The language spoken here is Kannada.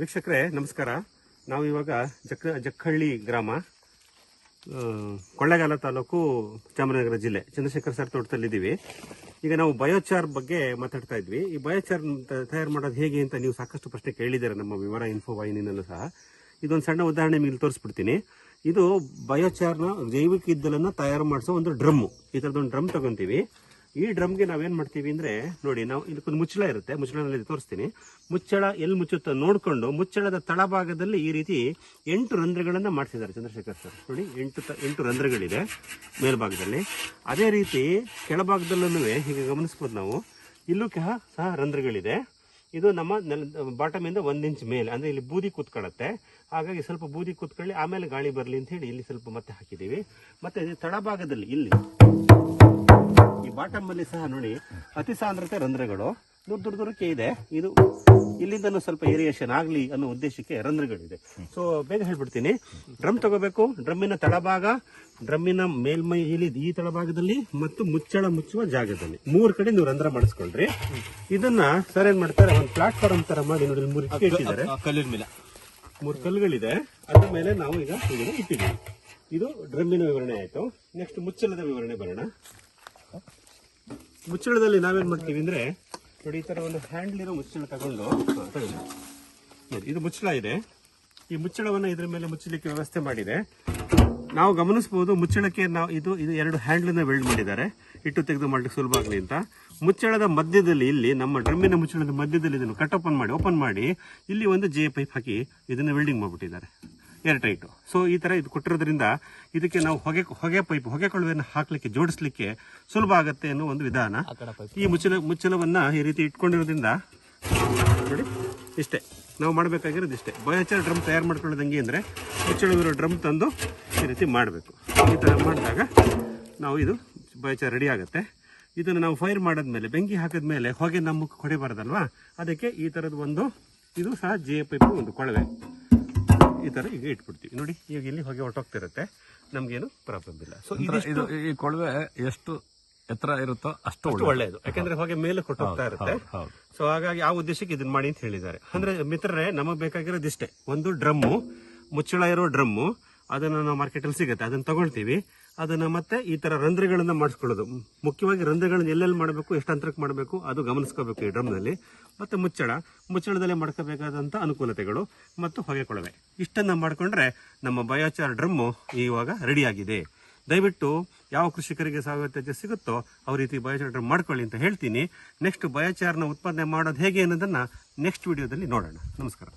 ವೀಕ್ಷಕರೇ ನಮಸ್ಕಾರ. ನಾವು ಇವಾಗ ಜಕ್ಕಹಳ್ಳಿ ಗ್ರಾಮ, ಕೊಳ್ಳೇಗಾಲ ತಾಲೂಕು, ಚಾಮರಾಜನಗರ ಜಿಲ್ಲೆ, ಚಂದ್ರಶೇಖರ್ ಸರ್ ತೋಟದಲ್ಲಿದ್ದೀವಿ. ಈಗ ನಾವು ಬಯೋಚಾರ್ ಬಗ್ಗೆ ಮಾತಾಡ್ತಾ ಇದ್ವಿ. ಈ ಬಯೋಚಾರ್ ತಯಾರು ಮಾಡೋದು ಹೇಗೆ ಅಂತ ನೀವು ಸಾಕಷ್ಟು ಪ್ರಶ್ನೆ ಕೇಳಿದ್ದೀರಾ ನಮ್ಮ ವಿವರ ಇನ್ಫೋ ವಾಹಿನಿನಲ್ಲೂ ಸಹ. ಇದೊಂದು ಸಣ್ಣ ಉದಾಹರಣೆ ನಿಮಗೆ ತೋರಿಸ್ಬಿಡ್ತೀನಿ. ಇದು ಬಯೋಚಾರ್ನ ಜೈವಿಕ ಇದ್ದಲನ್ನ ತಯಾರು ಮಾಡಿಸೋ ಒಂದು ಡ್ರಮ್ಮು. ಈ ಥರದೊಂದು ಡ್ರಮ್ ತಗೊಂತೀವಿ. ಈ ಡ್ರಮ್ಗೆ ನಾವೇನ್ ಮಾಡ್ತೀವಿ ಅಂದ್ರೆ, ನೋಡಿ, ನಾವು ಇದಕ್ಕೊಂದು ಮುಚ್ಚಳ ಇರುತ್ತೆ. ಮುಚ್ಚಳದಲ್ಲಿ ತೋರಿಸ್ತೀನಿ. ಮುಚ್ಚಳ ಎಲ್ಲಿ ಮುಚ್ಚುತ್ತೋ ನೋಡ್ಕೊಂಡು ಮುಚ್ಚಳದ ತಳಭಾಗದಲ್ಲಿ ಈ ರೀತಿ 8 ರಂಧ್ರಗಳನ್ನ ಮಾಡಿಸಿದ್ದಾರೆ ಚಂದ್ರಶೇಖರ್ ಸರ್. ನೋಡಿ, 8 ರಂಧ್ರಗಳಿದೆ ಮೇಲ್ಭಾಗದಲ್ಲಿ. ಅದೇ ರೀತಿ ಕೆಳಭಾಗದಲ್ಲೂ ಹೀಗೆ ಗಮನಿಸ್ಬೋದು ನಾವು. ಇಲ್ಲೂ ಸಹ ರಂಧ್ರಗಳಿದೆ. ಇದು ನಮ್ಮ ಬಾಟಮ್ ಇಂದ 1 ಇಂಚ್ ಮೇಲೆ, ಅಂದ್ರೆ ಇಲ್ಲಿ ಬೂದಿ ಕೂತ್ಕೊಳ್ಳುತ್ತೆ. ಹಾಗಾಗಿ ಸ್ವಲ್ಪ ಬೂದಿ ಕೂತ್ಕೊಳ್ಳಿ, ಆಮೇಲೆ ಗಾಳಿ ಬರಲಿ ಅಂತ ಹೇಳಿ ಇಲ್ಲಿ ಸ್ವಲ್ಪ ಮತ್ತೆ ಹಾಕಿದೀವಿ. ಮತ್ತೆ ತಳಭಾಗದಲ್ಲಿ ಇಲ್ಲಿ ಈ ಬಾಟಮ್ ಅಲ್ಲಿ ಸಹ ನೋಡಿ, ಅತಿ ಸಾಂದ್ರತೆ ರಂಧ್ರಗಳು ದೂರಕ್ಕೆ ಇದೆ. ಇದು ಇಲ್ಲಿಂದನೂ ಸ್ವಲ್ಪ ಏರಿಯೇಷನ್ ಆಗ್ಲಿ ಅನ್ನೋ ಉದ್ದೇಶಕ್ಕೆ ರಂಧ್ರಗಳಿದೆ. ಸೊ ಬೇಗ ಹೇಳ್ಬಿಡ್ತೀನಿ. ಡ್ರಮ್ ತಗೋಬೇಕು. ಡ್ರಮ್ಮಿನ ತಳಭಾಗ, ಡ್ರಮ್ಮಿನ ಮೇಲ್ಮೈ ಇಲ್ಲಿ ಈ ತಳಭಾಗದಲ್ಲಿ ಮತ್ತು ಮುಚ್ಚಳ ಮುಚ್ಚುವ ಜಾಗದಲ್ಲಿ 3 ಕಡೆ ನೀವು ರಂಧ್ರ ಮಾಡಿಸ್ಕೊಳ್ರಿ. ಇದನ್ನ ಸರ್ ಏನ್ ಮಾಡ್ತಾರೆ, ಒಂದು ಪ್ಲಾಟ್ಫಾರ್ಮ್ ತರ ಮಾಡಿ ನೋಡಿ, 3 ಇಟ್ಟಿದ್ದಾರೆ. ಕಲ್ಲಿನ ಮೇಲೆ 3 ಕಲ್ಲುಗಳಿದೆ. ಅದ್ರ ಮೇಲೆ ನಾವು ಈಗ ಇಟ್ಟಿದ್ದೀವಿ. ಇದು ಡ್ರಮ್ಮಿನ ವಿವರಣೆ ಆಯ್ತು. ನೆಕ್ಸ್ಟ್ ಮುಚ್ಚಳದ ವಿವರಣೆ ಬರೋಣ. ಮುಚ್ಚಳದಲ್ಲಿ ನಾವೇನ್ ಮಾಡ್ತೀವಿ ಅಂದ್ರೆ, ನೋಡಿ, ಈ ತರ ಒಂದು ಹ್ಯಾಂಡಲ್ ಇರೋ ಮುಚ್ಚಳ ತಗೊಂಡು ನೋಡಿ, ಇದು ಮುಚ್ಚಳ ಇದೆ. ಈ ಮುಚ್ಚಳವನ್ನ ಇದ್ರ ಮೇಲೆ ಮುಚ್ಚಲಿಕ್ಕೆ ವ್ಯವಸ್ಥೆ ಮಾಡಿದೆ. ನಾವು ಗಮನಿಸಬಹುದು, ಮುಚ್ಚಳಕ್ಕೆ ನಾವು ಇದು 2 ಹ್ಯಾಂಡಲ್ ವೆಲ್ಡ್ ಮಾಡಿದ್ದಾರೆ, ಇಟ್ಟು ತೆಗೆದು ಮಾಡ್ಲಿಕ್ಕೆ ಸುಲಭ ಆಗಲಿ ಅಂತ. ಮುಚ್ಚಳದ ಮಧ್ಯದಲ್ಲಿ, ಇಲ್ಲಿ ನಮ್ಮ ಡ್ರಮ್ಮಿನ ಮುಚ್ಚಳದ ಮಧ್ಯದಲ್ಲಿ ಇದನ್ನು ಕಟ್ ಓಪನ್ ಮಾಡಿ ಇಲ್ಲಿ ಒಂದು ಜೆ ಪೈಪ್ ಹಾಕಿ ಇದನ್ನ ವೆಲ್ಡಿಂಗ್ ಮಾಡ್ಬಿಟ್ಟಿದ್ದಾರೆ, ಏರ್ ಟೈಟ್. ಸೊ ಈ ತರ ಇದು ಕೊಟ್ಟಿರೋದ್ರಿಂದ ಇದಕ್ಕೆ ನಾವು ಹೊಗೆ ಕೊಳವೆಯನ್ನು ಹಾಕ್ಲಿಕ್ಕೆ, ಜೋಡಿಸ್ಲಿಕ್ಕೆ ಸುಲಭ ಆಗತ್ತೆ ಅನ್ನೋ ಒಂದು ವಿಧಾನ. ಈ ಮುಚ್ಚಳವನ್ನ ಈ ರೀತಿ ಇಟ್ಕೊಂಡಿರೋದ್ರಿಂದ ನೋಡಿ, ಇಷ್ಟೇ ನಾವು ಮಾಡಬೇಕಾಗಿರೋದು. ಇಷ್ಟೇ ಬಯೋಚಾರ್ ಡ್ರಮ್ ತಯಾರು ಮಾಡ್ಕೊಳ್ಳೋದಂಗೆ ಅಂದ್ರೆ, ಮುಚ್ಚಳವಿರೋ ಡ್ರಮ್ ತಂದು ಈ ರೀತಿ ಮಾಡಬೇಕು. ಈ ತರ ಮಾಡಿದಾಗ ನಾವು ಇದು ಬಯೋಚಾರ್ ರೆಡಿ ಆಗುತ್ತೆ. ಇದನ್ನು ನಾವು ಫೈರ್ ಮಾಡಾದ್ಮೇಲೆ, ಬೆಂಕಿ ಹಾಕಿದ್ಮೇಲೆ ಹೊಗೆ ನಮ್ಮ ಹೊಡಿಬಾರ್ದಲ್ವಾ, ಅದಕ್ಕೆ ಈ ತರದ ಒಂದು, ಇದು ಸಹ ಜೆ ಪೈಪ್ ಒಂದು ಕೊಳವೆ ಈ ತರ ಈಗ ಇಟ್ಬಿಡ್ತೀವಿ. ನೋಡಿ, ಈಗ ಇಲ್ಲಿ ಹೊಗೆ ಹೊಟ್ಟೋಗ್ತಿರುತ್ತೆ, ನಮ್ಗೇನು ಪ್ರಾಬ್ಲಮ್ ಇಲ್ಲ. ಸೊ ಈ ಕೊಳವೆ ಎಷ್ಟು ಎತ್ತರ ಇರುತ್ತೋ ಅಷ್ಟು ಒಳ್ಳೆಯದು, ಯಾಕಂದ್ರೆ ಹೊಗೆ ಮೇಲೆ ಕೊಟ್ಟೋಗ್ತಾ ಇರುತ್ತೆ. ಸೊ ಹಾಗಾಗಿ ಆ ಉದ್ದೇಶಕ್ಕೆ ಇದನ್ನ ಮಾಡಿ ಅಂತ ಹೇಳಿದ್ದಾರೆ. ಅಂದ್ರೆ ಮಿತ್ರರೇ, ನಮಗ್ ಬೇಕಾಗಿರೋದು ಇಷ್ಟೇ, ಒಂದು ಡ್ರಮ್ಮು, ಮುಚ್ಚಳ ಇರೋ ಡ್ರಮ್ಮು. ಅದನ್ನ ನಾವು ಮಾರ್ಕೆಟ್ ಅಲ್ಲಿ ಸಿಗುತ್ತೆ, ಅದನ್ನ ತಗೊಳ್ತೀವಿ. ಅದನ್ನ ಮತ್ತೆ ಈ ತರ ರಂಧ್ರಗಳನ್ನ ಮಾಡಿಸ್ಕೊಳ್ಳೋದು. ಮುಖ್ಯವಾಗಿ ರಂಧ್ರಗಳನ್ನ ಎಲ್ಲೆಲ್ಲಿ ಮಾಡಬೇಕು, ಎಷ್ಟು ಅಂತರಕ್ಕೆ ಮಾಡಬೇಕು ಅದು ಗಮನಿಸ್ಕೋಬೇಕು ಈ ಡ್ರಮ್ ನಲ್ಲಿ. ಮತ್ತೆ ಮುಚ್ಚಳದಲ್ಲೇ ಮಾಡ್ಕೋಬೇಕಾದಂತ ಅನುಕೂಲತೆಗಳು ಮತ್ತು ಹೊಗೆ ಕೊಳವೆ, ಇಷ್ಟನ್ನ ಮಾಡ್ಕೊಂಡ್ರೆ ನಮ್ಮ ಬಯೋಚಾರ್ ಡ್ರಮ್ಮು ಇವಾಗ ರೆಡಿ ಆಗಿದೆ. ದಯವಿಟ್ಟು ಯಾವ ಕೃಷಿಕರಿಗೆ ಸಾವಯವ ತ್ಯಾಜ್ಯ ಸಿಗುತ್ತೋ ಅವ್ರ ರೀತಿ ಬಯೋಚಾರ್ ಡ್ರಮ್ ಮಾಡ್ಕೊಳ್ಳಿ ಅಂತ ಹೇಳ್ತೀನಿ. ನೆಕ್ಸ್ಟ್ ಬಯೋಚಾರ್ನ ಉತ್ಪಾದನೆ ಮಾಡೋದು ಹೇಗೆ ಅನ್ನೋದನ್ನ ನೆಕ್ಸ್ಟ್ ವಿಡಿಯೋದಲ್ಲಿ ನೋಡೋಣ. ನಮಸ್ಕಾರ.